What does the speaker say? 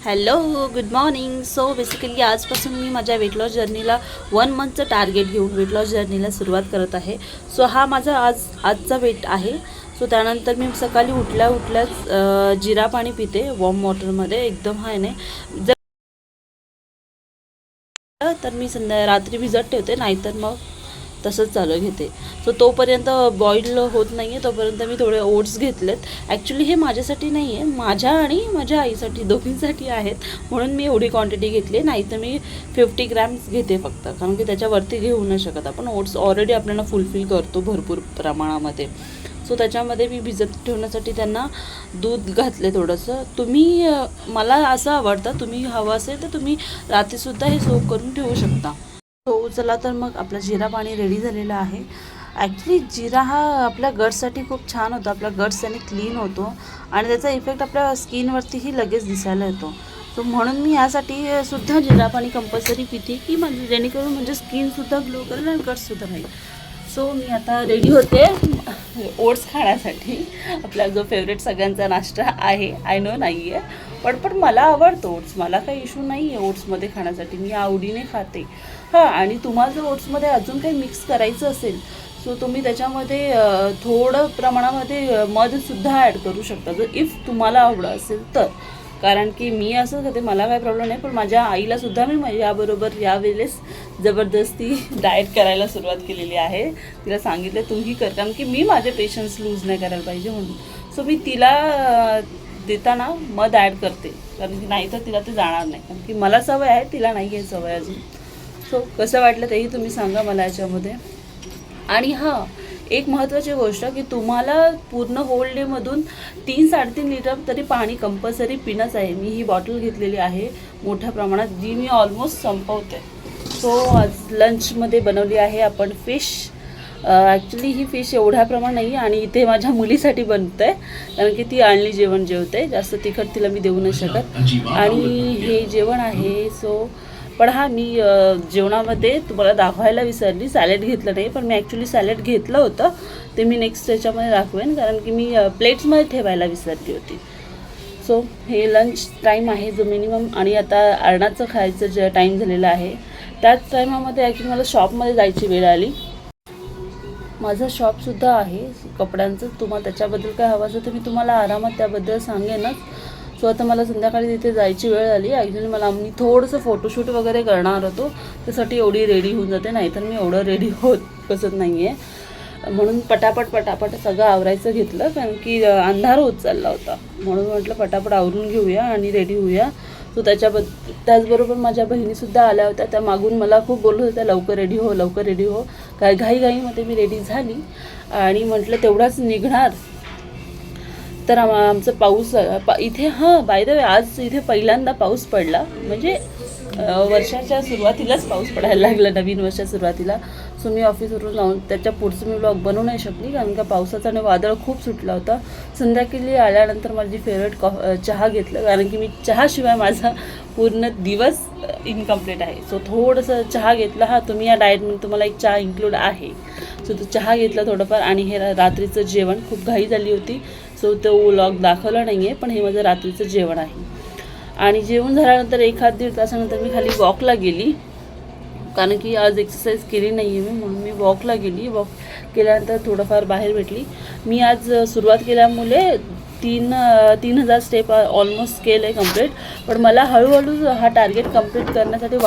Hello, good morning. So basically आजपासून मी माझ्या weight loss जर्नीला 1 मंथचं target घेऊन वेट लॉस जर्नीला सुरुवात करत आहे. सो हा माझा आजचा वेट आहे. सो त्यानंतर मी सकाळी उठल्याच जिरा पाणी पिते वॉर्म वॉटरमध्ये, एकदम हाय नाही. जर तर मी रात्री भिजत ठेवते, नाहीतर मग तसंच चालू घेते. सो तोपर्यंत बॉईल होत नाही आहे, तोपर्यंत मी थोडे ओट्स घेतलेत. ॲक्च्युली हे माझ्यासाठी नाही आहे, माझ्या आणि माझ्या आईसाठी दोघींसाठी आहेत, म्हणून मी एवढी क्वांटिटी घेतली. नाही तर मी 50 ग्रॅम्स घेते फक्त, कारण की त्याच्यावरती घेऊ नाही शकत आपण. ओट्स ऑलरेडी आपल्याला फुलफिल करतो भरपूर प्रमाणामध्ये. सो त्याच्यामध्ये मी भिजत ठेवण्यासाठी त्यांना दूध घातले थोडंसं. तुम्ही मला असं आवडतं, तुम्ही हवं असेल तर तुम्ही रात्रीसुद्धा हे सोक करून ठेवू शकता. हो, चला तर मग आपला जिरा पाणी रेडी झालेला आहे. ॲक्च्युली जिरा हा आपल्या गट्ससाठी खूप छान होतो, आपला गट्स त्याने क्लीन होतो आणि त्याचा इफेक्ट आपल्या स्किनवरतीही लगेच दिसायला येतो. सो म्हणून मी यासाठी सुद्धा जिरा पाणी कंपल्सरी पिते, की म्हणजे जेणेकरून म्हणजे स्किनसुद्धा ग्लो करेल आणि गट्ससुद्धा राहील. सो मी आता रेडी होते ओट्स खाण्यासाठी. आपला जो फेवरेट सगळ्यांचा नाश्ता आहे, आय नो नाही आहे, पण मला आवडतो ओट्स. मला काही इश्यू नाही आहे ओट्समध्ये खाण्यासाठी, मी आवडीने खाते. हां, आणि तुम्हाला जर ओट्समध्ये अजून काही मिक्स करायचं असेल, सो तुम्ही त्याच्यामध्ये थोडं प्रमाणामध्ये मधसुद्धा ॲड करू शकता, जर इफ तुम्हाला आवडत असेल तर. कारण की मी असं खाते, मला काही प्रॉब्लेम नाही, पण माझ्या आईलासुद्धा मी याबरोबर यावेळेस जबरदस्ती डाएट करायला सुरुवात केलेली आहे. तिला सांगितलं तूही कर, कारण की मी माझे पेशन्स लूज नाही करायला पाहिजे म्हणून. सो मी तिला देताना मध ॲड करते, कारण की नाही तर तिला ते जाणार नाही, कारण की मला सवय आहे, तिला नाही आहे सवय अजून. सो कसं वाटलं तेही तुम्ही सांगा मला याच्यामध्ये. आणि हां, एक महत्त्वाची गोष्ट की तुम्हाला पूर्ण होल डेमधून 3-3.5 लिटर तरी पाणी कंपल्सरी पिणंच आहे. मी ही बॉटल घेतलेली आहे मोठ्या प्रमाणात, जी मी ऑलमोस्ट संपवते. सो आज लंचमध्ये बनवली आहे आपण फिश. ॲक्च्युली ही फिश एवढ्या प्रमाणात नाही, आणि इथे माझ्या मुलीसाठी बनतं आहे, कारण की ती आणली जेवण जेवते, जास्त तिखट तिला मी देऊ नाही शकत. आणि हे जेवण आहे. सो पण हां, मी जेवणामध्ये तुम्हाला दाखवायला विसरली, सॅलेड घेतलं नाही, पण मी ॲक्च्युली सॅलेड घेतलं होतं, ते मी नेक्स्ट याच्यामध्ये दाखवेन, कारण की मी प्लेट्समध्ये ठेवायला विसरली होती. सो हे लंच टाईम आहे जो मिनिमम, आणि आता अर्णाचं खायचं जे टाईम झालेलं आहे, त्याच टायमामध्ये ॲक्च्युली मला शॉपमध्ये जायची वेळ आली. माझं शॉपसुद्धा आहे कपड्यांचं. तुम्हाला त्याच्याबद्दल काय हवं असेल तर मी तुम्हाला आरामात त्याबद्दल सांगेनच. सो आता मला संध्याकाळी तिथे जायची वेळ आली. ॲक्च्युली मी थोडंसं फोटोशूट वगैरे करणार होतो, त्यासाठी एवढी रेडी होऊन जाते, नाहीतर मी एवढं रेडी होत बसत नाही आहे. म्हणून पटापट सगळं आवरायचं घेतलं, कारण की अंधार होत चालला होता, म्हणून म्हटलं पटापट आवरून घेऊया आणि रेडी होऊया. सो त्याचबरोबर माझ्या बहिणीसुद्धा आल्या होत्या, त्या मागून मला खूप बोलत होत्या, लवकर रेडी हो. काय घाईमध्ये मी रेडी झाली आणि म्हटलं तेवढाच निघणार. तर आमचं पाऊस इथे, हां बाय द वे, आज इथे पहिल्यांदा पाऊस पडला, म्हणजे वर्षाच्या सुरुवातीलाच पाऊस पडायला लागला, नवीन वर्षाच्या सुरुवातीला. सो मी ऑफिसवरून जाऊन त्याच्या पुढचं मी ब्लॉग बनवू नाही शकली, कारण का पावसाचा आणि वादळ खूप सुटला होता. संध्याकाळी आल्यानंतर माझी फेवरेट चहा घेतलं, कारण की मी चहाशिवाय माझा पूर्ण दिवस इनकम्प्लीट आहे. सो थोडंसं चहा घेतला. हा, तुम्ही या डाएटमध्ये तुम्हाला एक चहा इन्क्लूड आहे. सो तो चहा घेतला थोडंफार, आणि हे रात्रीचं जेवण, खूप घाई झाली होती, सो तो व्लॉग दाखवला नाही आहे, पण हे माझं रात्रीचं जेवण आहे. आणि जेवण झाल्यानंतर 1-1.5 तासानंतर मी खाली वॉकला गेली, कारण की आज एक्सरसाइज केली नाही आहे मी, म्हणून मी वॉकला गेली. वॉक केल्यानंतर थोडंफार बाहेर भेटली. मी आज सुरुवात केल्यामुळे 3,000 स्टेप ऑलमोस्ट केलं आहे कंप्लीट, पण मला हळूहळू हा टार्गेट कंप्लीट करण्यासाठी